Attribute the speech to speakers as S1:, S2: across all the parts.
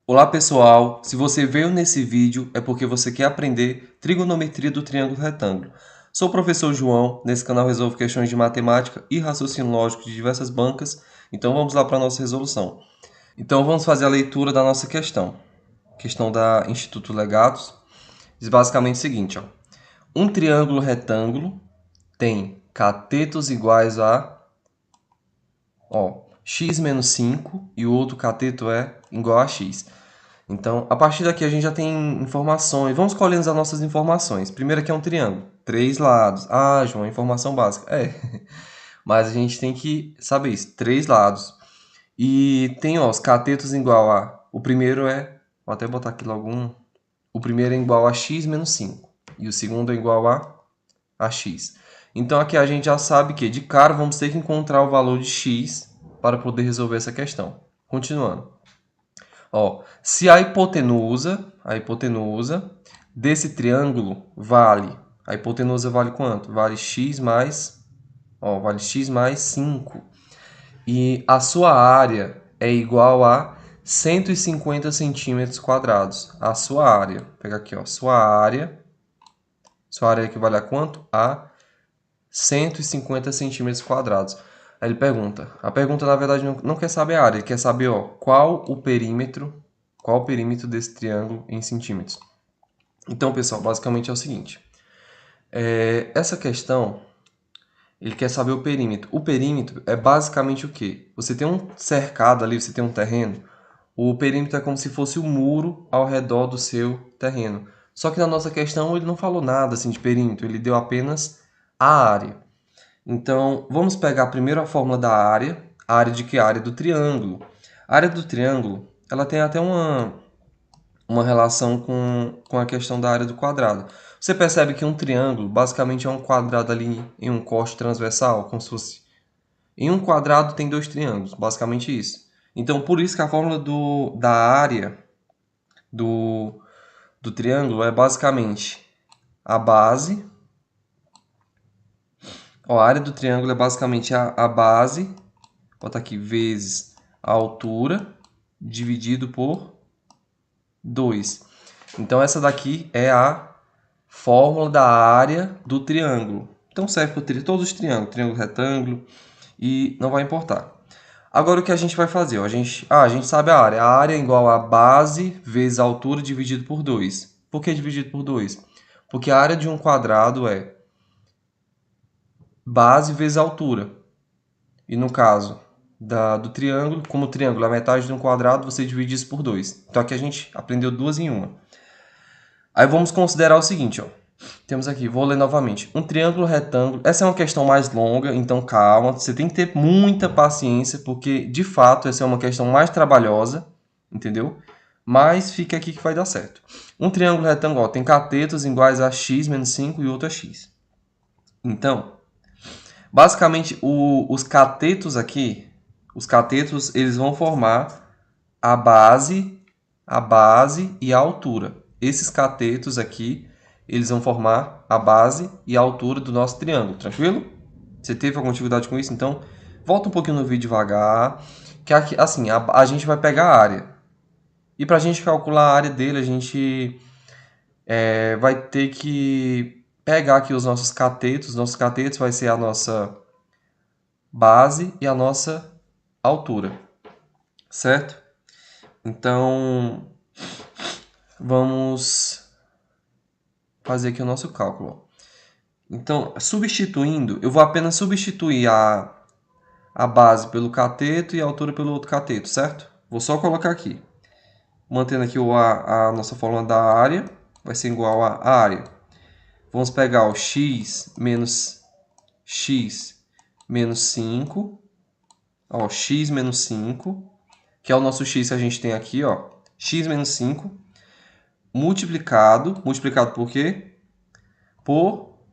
S1: Olá pessoal, se você veio nesse vídeo é porque você quer aprender trigonometria do triângulo retângulo. Sou o professor João, nesse canal resolvo questões de matemática e raciocínio lógico de diversas bancas, então vamos lá para a nossa resolução. Então vamos fazer a leitura da nossa questão. Questão da Instituto Legados, diz basicamente o seguinte, ó. Um triângulo retângulo tem catetos iguais a x menos 5 e o outro cateto é igual a x. Então, a partir daqui a gente já tem informações. Vamos escolhendo as nossas informações. Primeiro aqui é um triângulo. 3 lados. Ah, João, informação básica. Mas a gente tem que saber isso. 3 lados. E tem, os catetos igual a... O primeiro é... Vou até botar aqui logo um. O primeiro é igual a x menos 5. E o segundo é igual a x. Então, aqui a gente já sabe que, de cara, vamos ter que encontrar o valor de x para poder resolver essa questão. Continuando. Se a hipotenusa desse triângulo vale... A hipotenusa vale quanto? Vale x mais... vale x mais 5. E a sua área é igual a 150 centímetros quadrados. A sua área. Vou pegar aqui, sua área. Sua área equivale a quanto? A 150 centímetros quadrados. Aí ele pergunta. A pergunta, na verdade, não quer saber a área. Ele quer saber, qual o perímetro desse triângulo em centímetros. Então, pessoal, basicamente é o seguinte. Essa questão, ele quer saber o perímetro. O perímetro é basicamente o quê? Você tem um cercado ali, você tem um terreno. O perímetro é como se fosse o muro ao redor do seu terreno. Só que na nossa questão ele não falou nada assim de perímetro. Ele deu apenas a área. Então, vamos pegar primeiro a fórmula da área. A área de que? A área do triângulo. A área do triângulo, ela tem até uma relação com a questão da área do quadrado. Você percebe que um triângulo basicamente é um quadrado ali em um corte transversal, como se fosse... Em um quadrado tem dois triângulos, basicamente isso. Então, por isso que a fórmula da área do triângulo é basicamente a base... a área do triângulo é basicamente a base, vou botar aqui, vezes a altura, dividido por 2. Então, essa daqui é a fórmula da área do triângulo. Então, serve para todos os triângulos, triângulo retângulo, e não vai importar. Agora, o que a gente vai fazer? A gente sabe a área. A área é igual a base vezes a altura dividido por 2. Por que dividido por 2? Porque a área de um quadrado é base vezes a altura. E no caso do triângulo, como o triângulo é a metade de um quadrado, você divide isso por 2. Então aqui a gente aprendeu duas em uma. Aí vamos considerar o seguinte, Temos aqui, vou ler novamente. Um triângulo retângulo. Essa é uma questão mais longa, então calma. Você tem que ter muita paciência, porque de fato essa é uma questão mais trabalhosa, entendeu? Mas fica aqui que vai dar certo. Um triângulo retângulo tem catetos iguais a x menos 5 e outro a x. Então, basicamente, os catetos aqui, eles vão formar a base e a altura. Esses catetos aqui, eles vão formar a base e a altura do nosso triângulo, tranquilo? Você teve alguma dificuldade com isso? Então, volta um pouquinho no vídeo devagar, que aqui, assim, a gente vai pegar a área. E para a gente calcular a área dele, a gente vai ter que pegar aqui os nossos catetos. Nossos catetos vai ser a nossa base e a nossa altura, certo? Então, vamos fazer aqui o nosso cálculo. Então, substituindo, eu vou apenas substituir a base pelo cateto e a altura pelo outro cateto, certo? Vou só colocar aqui. Mantendo aqui a nossa fórmula da área, vai ser igual a área. Vamos pegar o x menos 5, x menos 5, que é o nosso x que a gente tem aqui, x menos 5, multiplicado por quê?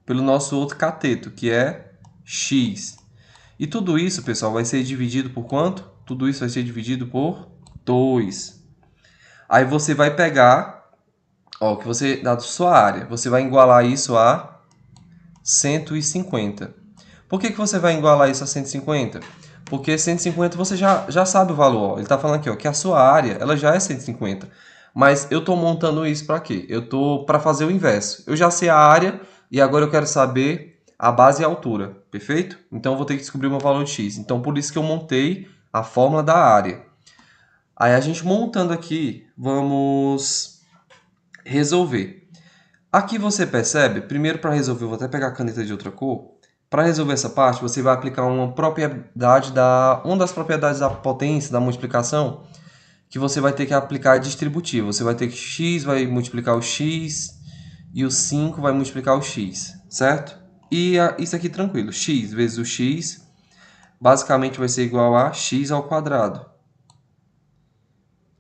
S1: Pelo nosso outro cateto, que é x. E tudo isso, pessoal, vai ser dividido por quanto? Tudo isso vai ser dividido por 2. Aí você vai pegar Ó, que você, da sua área, você vai igualar isso a 150. Por que você vai igualar isso a 150? Porque 150 você já sabe o valor. Ó. Ele está falando aqui ó, que a sua área ela já é 150. Mas eu estou montando isso para quê? Eu estou para fazer o inverso. Eu já sei a área e agora eu quero saber a base e a altura. Perfeito? Então eu vou ter que descobrir o meu valor de x. Então por isso que eu montei a fórmula da área. Aí a gente montando aqui, vamos resolver. Aqui você percebe, primeiro para resolver, vou até pegar a caneta de outra cor. Para resolver essa parte, você vai aplicar uma das propriedades da potência, da multiplicação, que você vai ter que aplicar distributiva. Você vai ter que x vai multiplicar o x e o 5 vai multiplicar o x, certo? E isso aqui tranquilo, x vezes o x basicamente vai ser igual a x ao quadrado,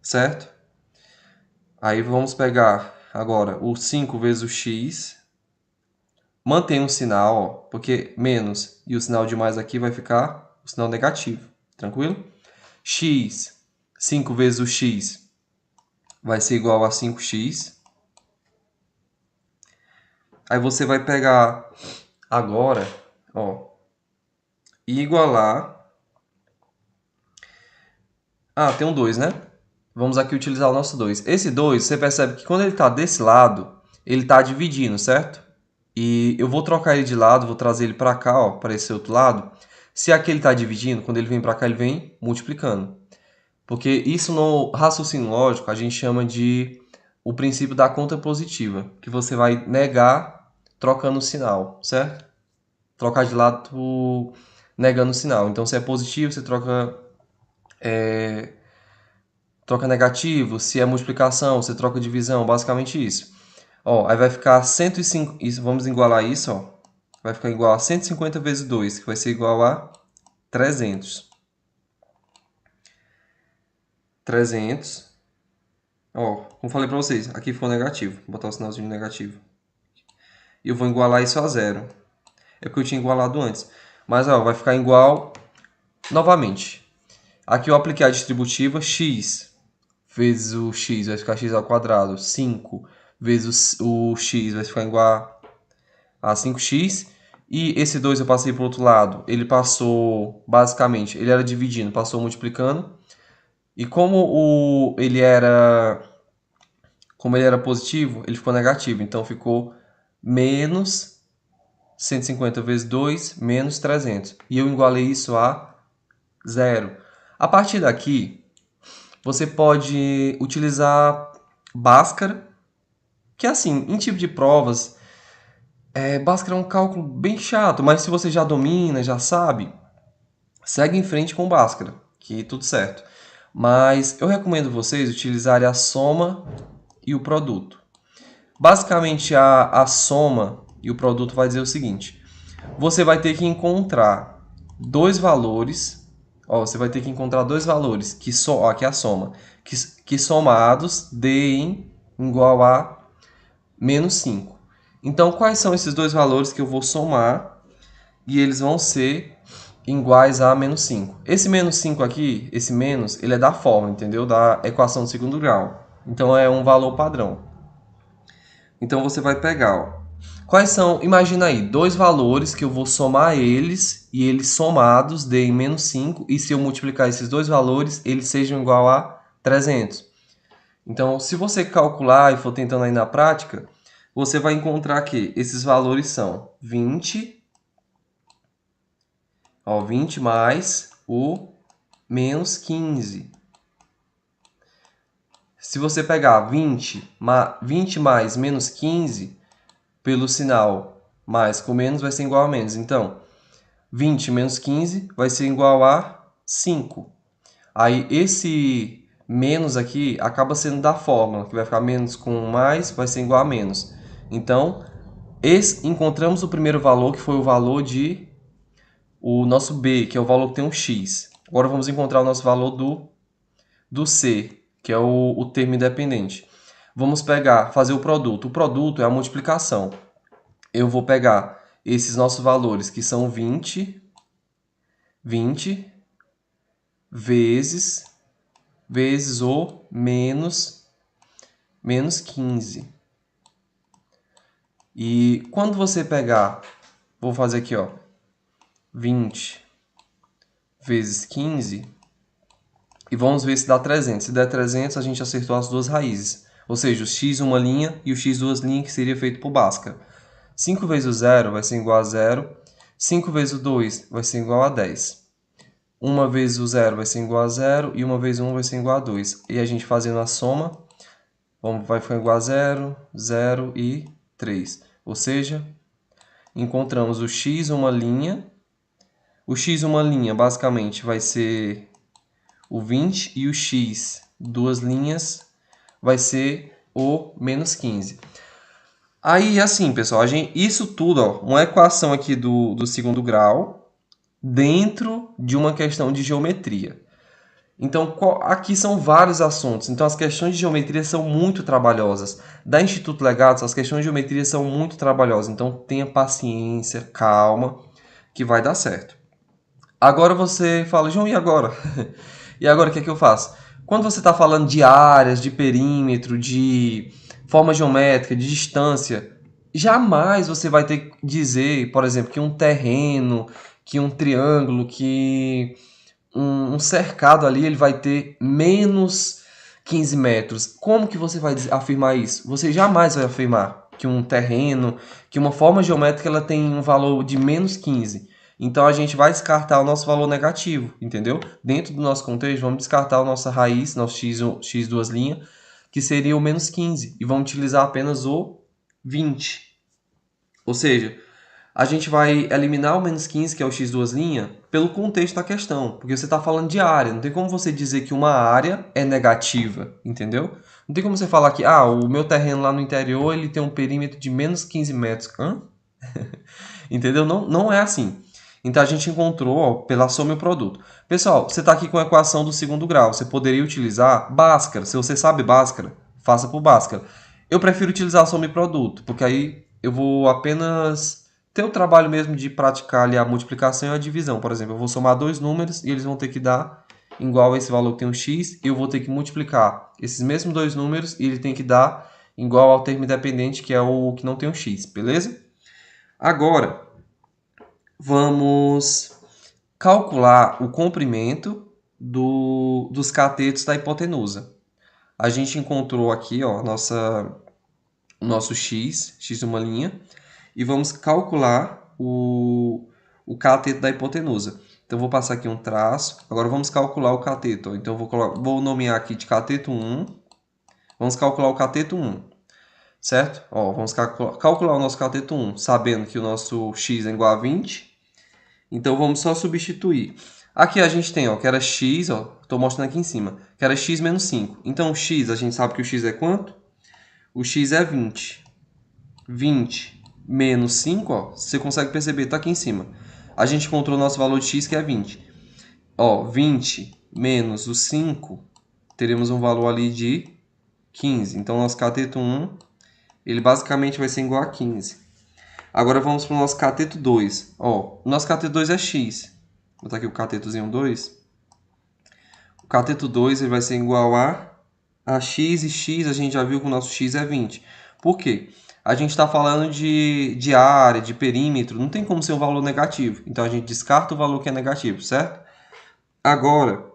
S1: certo? Aí vamos pegar agora o 5 vezes o x, mantém o sinal, ó, porque menos e o sinal de mais aqui vai ficar o sinal negativo, tranquilo? X, 5 vezes o x vai ser igual a 5x. Aí você vai pegar agora, ó, e igualar... Ah, tem um 2, né? Vamos aqui utilizar o nosso 2. Esse 2, você percebe que quando ele está desse lado, ele está dividindo, certo? E eu vou trocar ele de lado, vou trazer ele para cá, ó, para esse outro lado. Se aqui ele está dividindo, quando ele vem para cá, ele vem multiplicando. Porque isso no raciocínio lógico a gente chama de o princípio da conta positiva, que você vai negar trocando o sinal, certo? Trocar de lado negando o sinal. Então, se é positivo, você troca negativo. Se é multiplicação, você troca divisão. Basicamente isso. Ó, aí vai ficar 105, isso, vamos igualar isso, ó. Vai ficar igual a 150 vezes 2, que vai ser igual a 300. 300. Ó, como falei para vocês, aqui ficou negativo. Vou botar o sinalzinho negativo. E eu vou igualar isso a zero. É porque eu tinha igualado antes. Mas ó, vai ficar igual novamente. Aqui eu apliquei a distributiva x vezes o x vai ficar x ao quadrado. 5 vezes o x vai ficar igual a 5x. E esse 2 eu passei para o outro lado. Ele passou, basicamente, ele era dividindo, passou multiplicando. E como ele era positivo, ele ficou negativo. Então ficou menos 150 vezes 2, menos 300. E eu igualei isso a zero. A partir daqui, você pode utilizar Bhaskara, que assim, em tipo de provas, Bhaskara é um cálculo bem chato, mas se você já domina, já sabe, segue em frente com Bhaskara, que tudo certo. Mas eu recomendo vocês utilizarem a soma e o produto. Basicamente, a soma e o produto vai dizer o seguinte: você vai ter que encontrar dois valores. Ó, você vai ter que encontrar dois valores aqui é a soma, que somados deem igual a menos 5. Então, quais são esses dois valores que eu vou somar e eles vão ser iguais a menos 5? Esse menos 5 aqui, esse menos, ele é da fórmula, entendeu? Da equação de segundo grau. Então, é um valor padrão. Então, você vai pegar, ó, quais são, imagina aí, dois valores que eu vou somar eles e eles somados deem menos 5 e se eu multiplicar esses dois valores, eles sejam igual a 300. Então, se você calcular e for tentando aí na prática, você vai encontrar que esses valores são 20, ó, 20 mais o menos 15. Se você pegar 20 mais menos 15, pelo sinal mais com menos vai ser igual a menos. Então, 20 menos 15 vai ser igual a 5. Aí, esse menos aqui acaba sendo da fórmula, que vai ficar menos com mais, vai ser igual a menos. Então, encontramos o primeiro valor, que foi o valor de o nosso B, que é o valor que tem um x. Agora vamos encontrar o nosso valor do C, que é o termo independente. Vamos fazer o produto. O produto é a multiplicação. Eu vou pegar esses nossos valores, que são 20 vezes o menos 15. E quando você pegar, vou fazer aqui, ó, 20 vezes 15, e vamos ver se dá 300. Se der 300, a gente acertou as duas raízes. Ou seja, o x uma linha e o x duas linhas, que seria feito por Bhaskara. 5 vezes o 0 vai ser igual a 0. 5 vezes o 2 vai ser igual a 10. 1 vezes o 0 vai ser igual a 0 e 1 vezes 1 vai ser igual a 2. E a gente fazendo a soma, vai ficar igual a 0, 0 e 3. Ou seja, encontramos o x uma linha. O x uma linha basicamente vai ser o 20 e o x duas linhas vai ser o menos 15. Aí, assim, pessoal, isso tudo, ó, uma equação aqui do segundo grau dentro de uma questão de geometria. Então, aqui são vários assuntos. Então, as questões de geometria são muito trabalhosas. Da Instituto Legados, as questões de geometria são muito trabalhosas. Então, tenha paciência, calma, que vai dar certo. Agora você fala, João, e agora? E agora o que é que eu faço? Quando você está falando de áreas, de perímetro, de forma geométrica, de distância, jamais você vai ter que dizer, por exemplo, que um terreno, que um triângulo, que um cercado ali, ele vai ter menos 15 metros. Como que você vai afirmar isso? Você jamais vai afirmar que um terreno, que uma forma geométrica, ela tem um valor de menos 15. Então, a gente vai descartar o nosso valor negativo, entendeu? Dentro do nosso contexto, vamos descartar a nossa raiz, nosso x duas linhas, que seria o menos 15. E vamos utilizar apenas o 20. Ou seja, a gente vai eliminar o menos 15, que é o x duas linhas, pelo contexto da questão. Porque você está falando de área. Não tem como você dizer que uma área é negativa, entendeu? Não tem como você falar que o meu terreno lá no interior ele tem um perímetro de menos 15 metros. Hã? Entendeu? Não, não é assim. Então, a gente encontrou pela soma e o produto. Pessoal, você está aqui com a equação do segundo grau. Você poderia utilizar Bhaskara. Se você sabe Bhaskara, faça por Bhaskara. Eu prefiro utilizar a soma e produto, porque aí eu vou apenas ter o trabalho mesmo de praticar ali a multiplicação e a divisão. Por exemplo, eu vou somar dois números e eles vão ter que dar igual a esse valor que tem um x. E eu vou ter que multiplicar esses mesmos dois números e ele tem que dar igual ao termo independente, que é o que não tem um x. Beleza? Agora, vamos calcular o comprimento dos catetos da hipotenusa. A gente encontrou aqui ó, o nosso x uma linha, e vamos calcular o cateto da hipotenusa. Então, vou passar aqui um traço. Agora, vamos calcular o cateto. Então, vou nomear aqui de cateto 1. Vamos calcular o cateto 1. Certo? Ó, vamos calcular o nosso cateto 1, sabendo que o nosso x é igual a 20. Então, vamos só substituir. Aqui a gente tem, ó, que era x, ó, estou mostrando aqui em cima, que era x menos 5. Então, o x, a gente sabe que o x é quanto? O x é 20. 20 menos 5, ó, você consegue perceber, está aqui em cima. A gente encontrou o nosso valor de x, que é 20. Ó, 20 menos o 5, teremos um valor ali de 15. Então, nosso cateto 1, ele basicamente vai ser igual a 15. Agora vamos para o nosso cateto 2. Ó, o nosso cateto 2 é x. Vou botar aqui o catetozinho 2. O cateto 2 ele vai ser igual a x, e x a gente já viu que o nosso x é 20. Por quê? A gente está falando de área, de perímetro, não tem como ser um valor negativo. Então, a gente descarta o valor que é negativo, certo? Agora,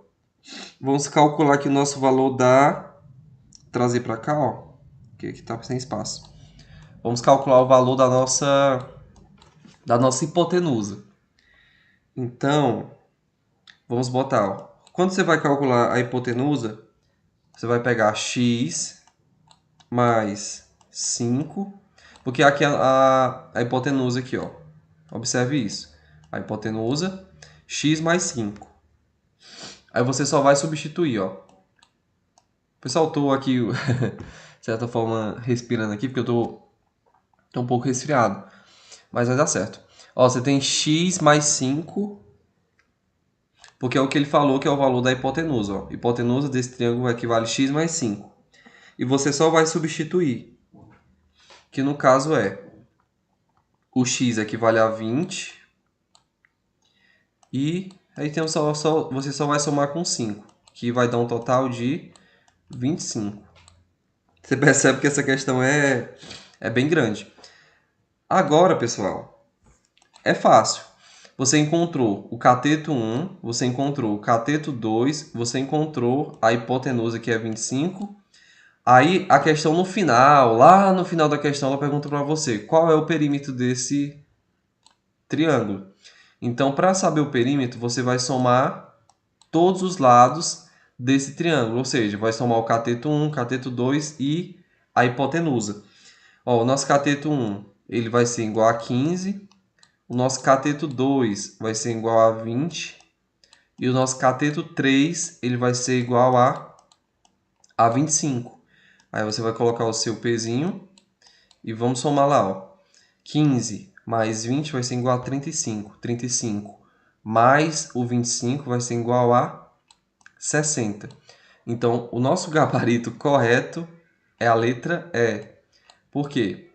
S1: vamos calcular aqui o nosso valor trazer para cá, ó, que aqui está sem espaço. Vamos calcular o valor da nossa hipotenusa. Então, vamos botar, ó, quando você vai calcular a hipotenusa, você vai pegar x mais 5, porque aqui a hipotenusa aqui, ó. Observe isso. A hipotenusa, x mais 5. Aí você só vai substituir, ó. Pessoal, eu tô aqui, de certa forma, respirando aqui, porque eu tô um pouco resfriado. Mas vai dar certo. Ó, você tem x mais 5, porque é o que ele falou que é o valor da hipotenusa, ó. Hipotenusa desse triângulo equivale a x mais 5. E você só vai substituir, que no caso é o x equivale a 20 e aí tem você só vai somar com 5, que vai dar um total de 25. Você percebe que essa questão é bem grande. Agora, pessoal, é fácil. Você encontrou o cateto 1, você encontrou o cateto 2, você encontrou a hipotenusa, que é 25. Aí, a questão no final, lá no final da questão, ela pergunta para você qual é o perímetro desse triângulo. Então, para saber o perímetro, você vai somar todos os lados desse triângulo, ou seja, vai somar o cateto 1, cateto 2 e a hipotenusa. Ó, o nosso cateto 1 ele vai ser igual a 15, o nosso cateto 2 vai ser igual a 20 e o nosso cateto 3 ele vai ser igual a 25. Aí você vai colocar o seu pezinho e vamos somar lá, ó. 15 mais 20 vai ser igual a 35. 35 mais o 25 vai ser igual a 60. Então, o nosso gabarito correto é a letra E. Por quê?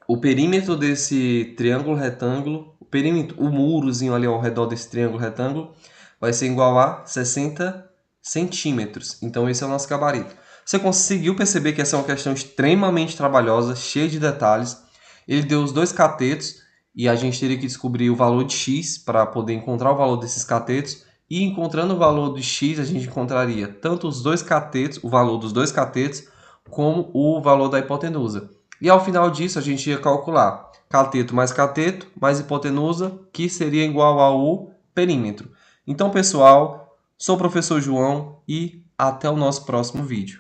S1: O perímetro desse triângulo retângulo, o perímetro, o murozinho ali ao redor desse triângulo retângulo, vai ser igual a 60 centímetros. Então, esse é o nosso gabarito. Você conseguiu perceber que essa é uma questão extremamente trabalhosa, cheia de detalhes. Ele deu os dois catetos e a gente teria que descobrir o valor de x para poder encontrar o valor desses catetos. E encontrando o valor de x, a gente encontraria tanto os dois catetos, o valor dos dois catetos, como o valor da hipotenusa. E ao final disso, a gente ia calcular cateto mais hipotenusa, que seria igual ao perímetro. Então, pessoal, sou o professor João e até o nosso próximo vídeo.